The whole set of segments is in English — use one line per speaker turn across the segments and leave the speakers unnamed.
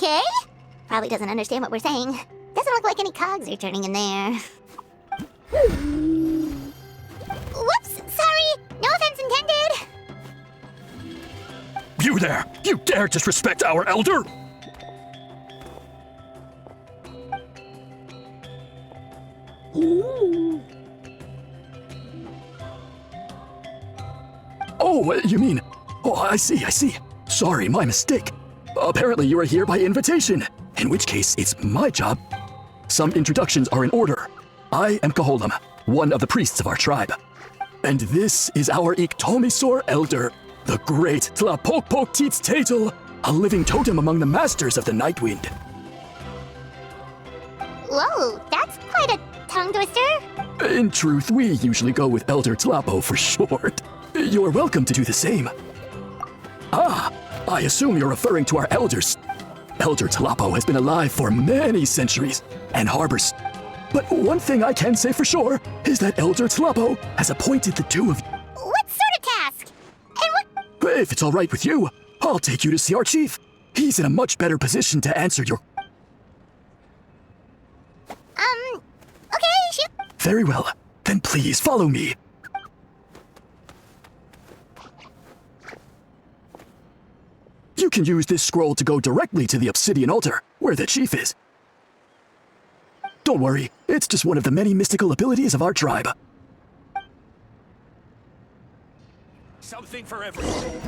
Okay. Probably doesn't understand what we're saying. Doesn't look like any cogs are turning in there. Whoops, sorry. No offense intended.
You there! You dare disrespect our elder? Oh, you mean... Oh, I see. Sorry, my mistake. Apparently you are here by invitation, in which case it's my job. Some introductions are in order. I am Kaholam, one of the priests of our tribe. And this is our Iktomisor elder, the great Tlapokpok Teets Tatel, a living totem among the masters of the Nightwind.
Whoa, that's quite a tongue twister.
In truth, we usually go with Elder Tlapo for short. You're welcome to do the same. Ah, I assume you're referring to our elders. Elder Tlapo has been alive for many centuries and harbors. But one thing I can say for sure is that Elder Tlapo has appointed the two of you.
What sort of task? And what?
If it's all right with you, I'll take you to see our chief. He's in a much better position to answer your...
Okay, shoot.
Very well. Then please follow me. You can use this scroll to go directly to the obsidian altar, where the chief is. Don't worry, it's just one of the many mystical abilities of our tribe. Something for everyone.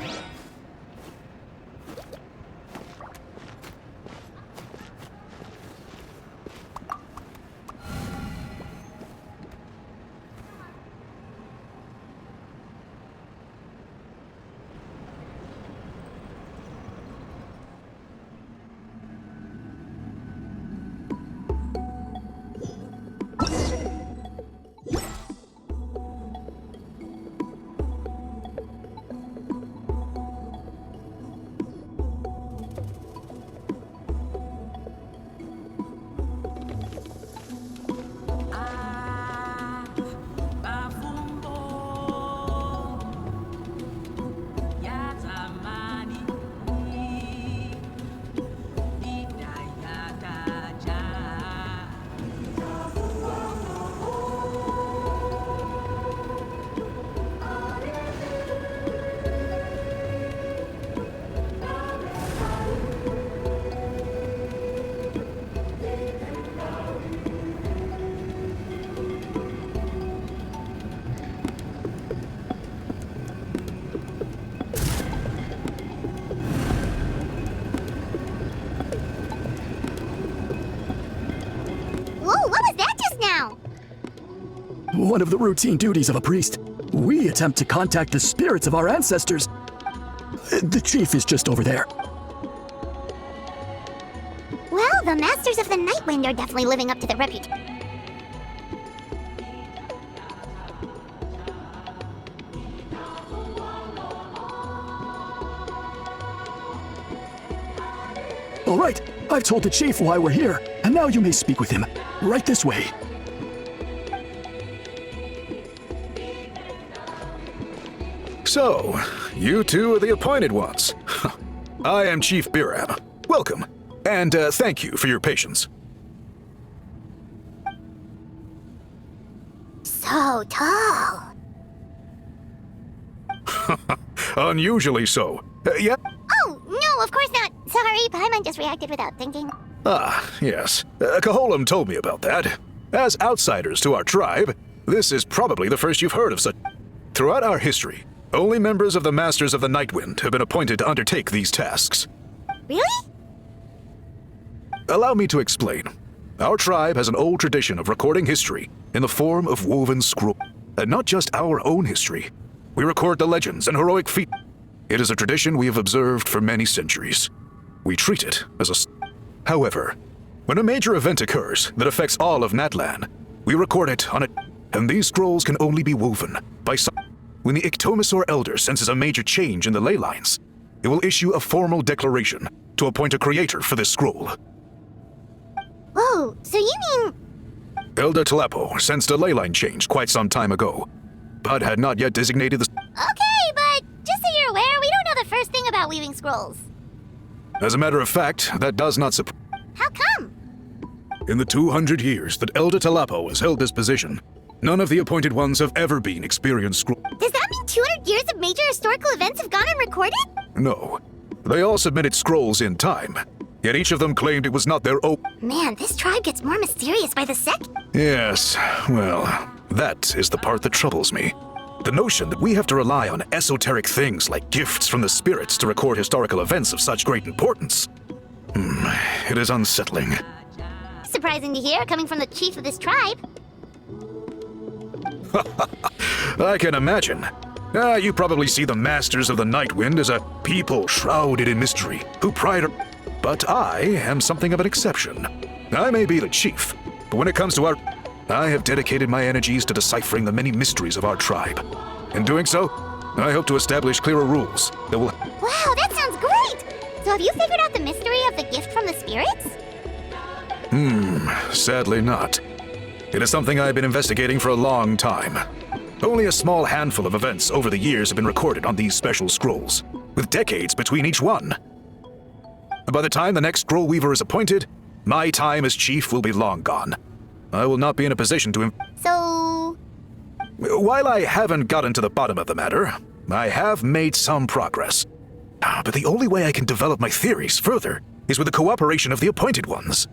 One of the routine duties of a priest. We attempt to contact the spirits of our ancestors. The chief is just over there.
Well, the masters of the Nightwind are definitely living up to their reputation.
All right, I've told the chief why we're here, and now you may speak with him. Right this way.
So, you two are the appointed ones. I am Chief Biram. Welcome, and thank you for your patience.
So tall.
Unusually so. Yeah?
Oh, no, of course not. Sorry, Paimon just reacted without thinking.
Ah, yes. Kaholam told me about that. As outsiders to our tribe, this is probably the first you've heard of such. Throughout our history, only members of the Masters of the Nightwind have been appointed to undertake these tasks.
Really?
Allow me to explain. Our tribe has an old tradition of recording history in the form of woven scroll. And not just our own history. We record the legends and heroic feats. It is a tradition we have observed for many centuries. We treat it as a... However, when a major event occurs that affects all of Natlan, we record it on a... And these scrolls can only be woven by some... When the Iktomisor Elder senses a major change in the ley lines, it will issue a formal declaration to appoint a creator for this scroll.
Whoa, so you mean...
Elder Tlapo sensed a ley line change quite some time ago, but had not yet designated the...
Okay, but just so you're aware, we don't know the first thing about weaving scrolls.
As a matter of fact, that does not surprise.
How come?
In the 200 years that Elder Talapo has held this position, none of the appointed ones have ever been experienced scroll.
Does that mean 200 years of major historical events have gone unrecorded?
No. They all submitted scrolls in time, yet each of them claimed it was not their own.
Man, this tribe gets more mysterious by the second.
Yes, well, that is the part that troubles me. The notion that we have to rely on esoteric things like gifts from the spirits to record historical events of such great importance. It is unsettling.
Surprising to hear, coming from the chief of this tribe.
I can imagine. You probably see the Masters of the Night Wind as a people shrouded in mystery, who pride. But I am something of an exception. I may be the chief, but when it comes to I have dedicated my energies to deciphering the many mysteries of our tribe. In doing so, I hope to establish clearer rules that will.
Wow, that sounds great! So have you figured out the mystery of the gift from the spirits?
Sadly not. It is something I've been investigating for a long time. Only a small handful of events over the years have been recorded on these special scrolls, with decades between each one. By the time the next scroll weaver is appointed, my time as chief will be long gone. I will not be in a position to.
So...
While I haven't gotten to the bottom of the matter, I have made some progress. But the only way I can develop my theories further is with the cooperation of the appointed ones.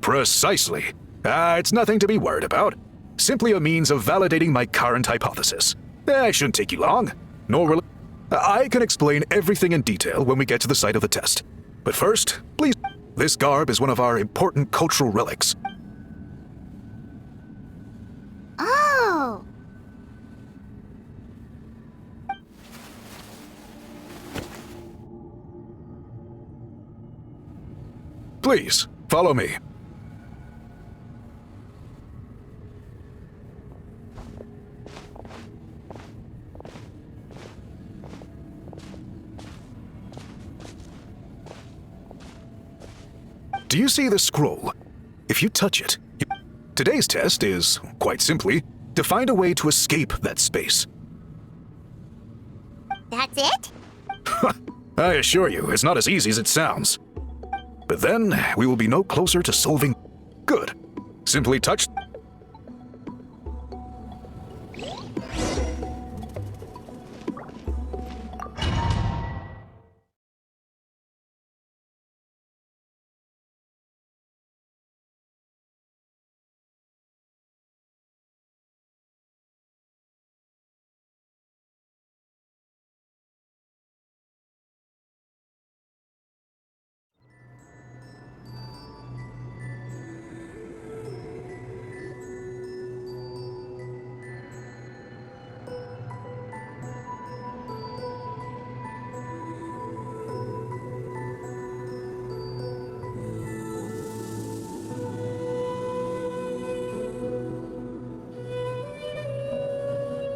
Precisely. It's nothing to be worried about. Simply a means of validating my current hypothesis. It shouldn't take you long, nor will. I can explain everything in detail when we get to the site of the test. But first, please. This garb is one of our important cultural relics.
Oh!
Please, follow me. Do you see the scroll? If you touch it, today's test is, quite simply, to find a way to escape that space.
That's it?
I assure you, it's not as easy as it sounds. But then, we will be no closer to solving. Good. Simply touch.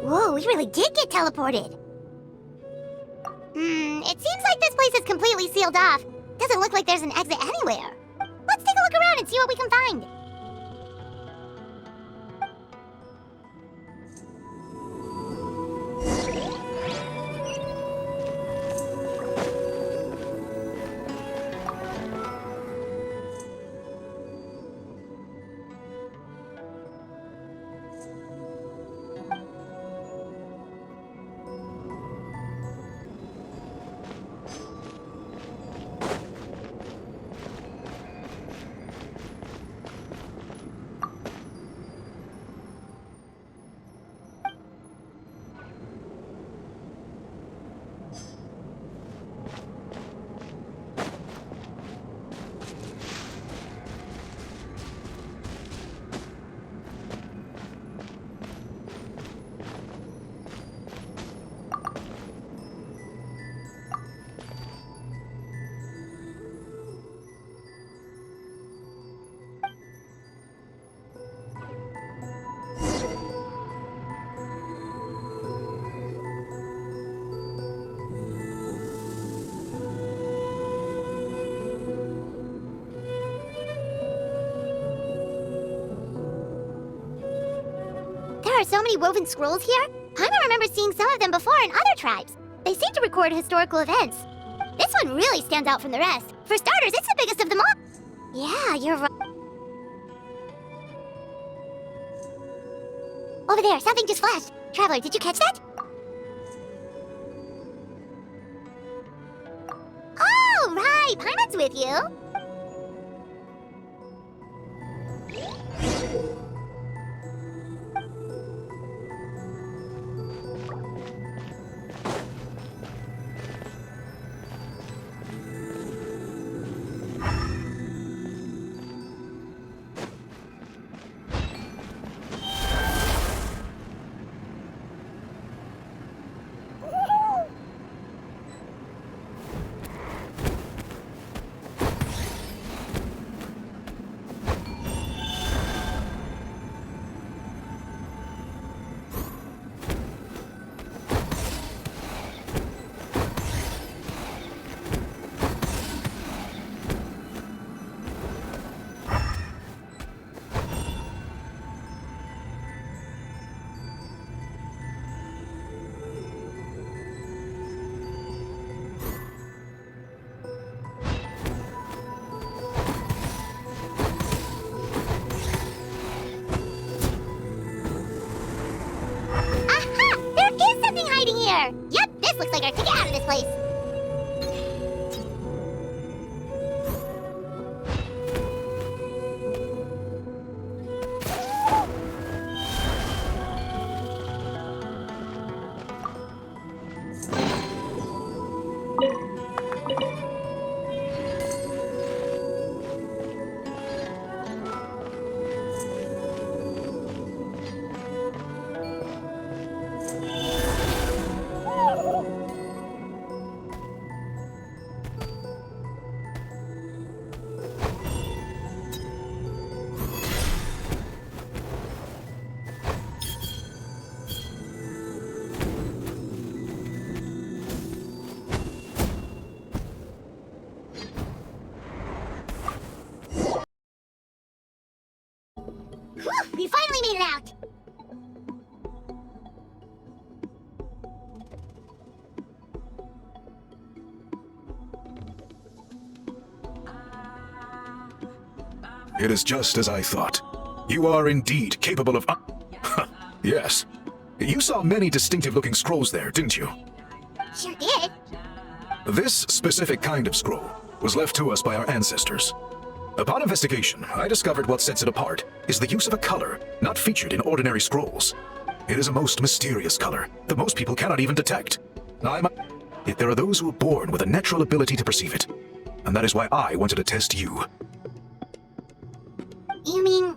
Whoa, we really did get teleported. It seems like this place is completely sealed off. Doesn't look like there's an exit anywhere. Let's take a look around and see what we can find. There are so many woven scrolls here. I don't remember seeing some of them before in other tribes. They seem to record historical events. This one really stands out from the rest. For starters, it's the biggest of them all. Yeah, you're right. Over there, something just flashed. Traveler, did you catch that? Oh, right! Paimon's with you. Yep, this looks like our ticket out of this place. Whew, we finally made it out!
It is just as I thought. You are indeed capable of... Yes. You saw many distinctive-looking scrolls there, didn't you?
Sure did.
This specific kind of scroll was left to us by our ancestors. Upon investigation, I discovered what sets it apart is the use of a color not featured in ordinary scrolls. It is a most mysterious color that most people cannot even detect. Yet there are those who are born with a natural ability to perceive it. And that is why I wanted to test you.
You mean...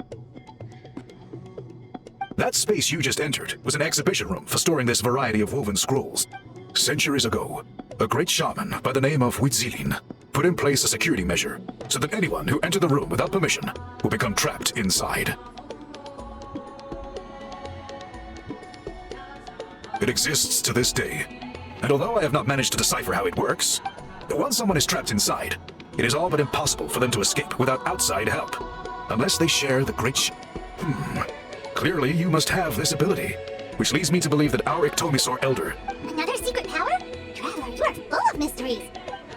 That space you just entered was an exhibition room for storing this variety of woven scrolls. Centuries ago, a great shaman by the name of Huitzilin put in place a security measure so that anyone who entered the room without permission will become trapped inside. It exists to this day, and although I have not managed to decipher how it works, once someone is trapped inside, it is all but impossible for them to escape without outside help, unless they share the great Clearly, you must have this ability, which leads me to believe that our Ictomisaur Elder...
Another secret power? Traveler, you are full of mysteries.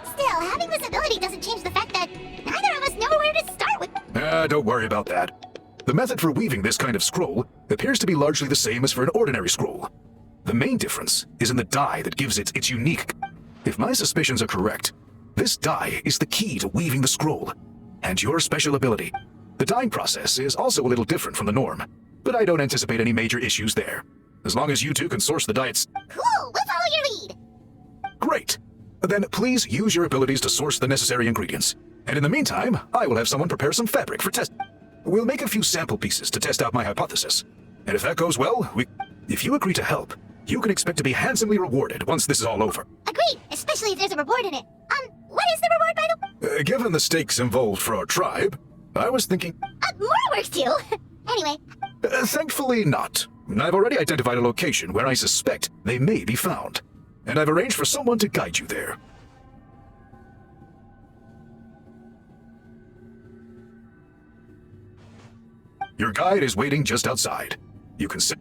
Still, having this ability doesn't change the fact that neither of us know where to start with.
Don't worry about that. The method for weaving this kind of scroll appears to be largely the same as for an ordinary scroll. The main difference is in the dye that gives it its unique... If my suspicions are correct, this dye is the key to weaving the scroll, and your special ability. The dyeing process is also a little different from the norm, but I don't anticipate any major issues there. As long as you two can source the dye.
Cool, we'll follow your lead.
Great. Then please use your abilities to source the necessary ingredients. And in the meantime, I will have someone prepare some fabric for test. We'll make a few sample pieces to test out my hypothesis. And if that goes well, if you agree to help, you can expect to be handsomely rewarded once this is all over.
Agreed, especially if there's a reward in it. What is the reward, by the way?
Given the stakes involved for our tribe, I was thinking...
more work too. Anyway.
Thankfully not. I've already identified a location where I suspect they may be found. And I've arranged for someone to guide you there. Your guide is waiting just outside. You can sit...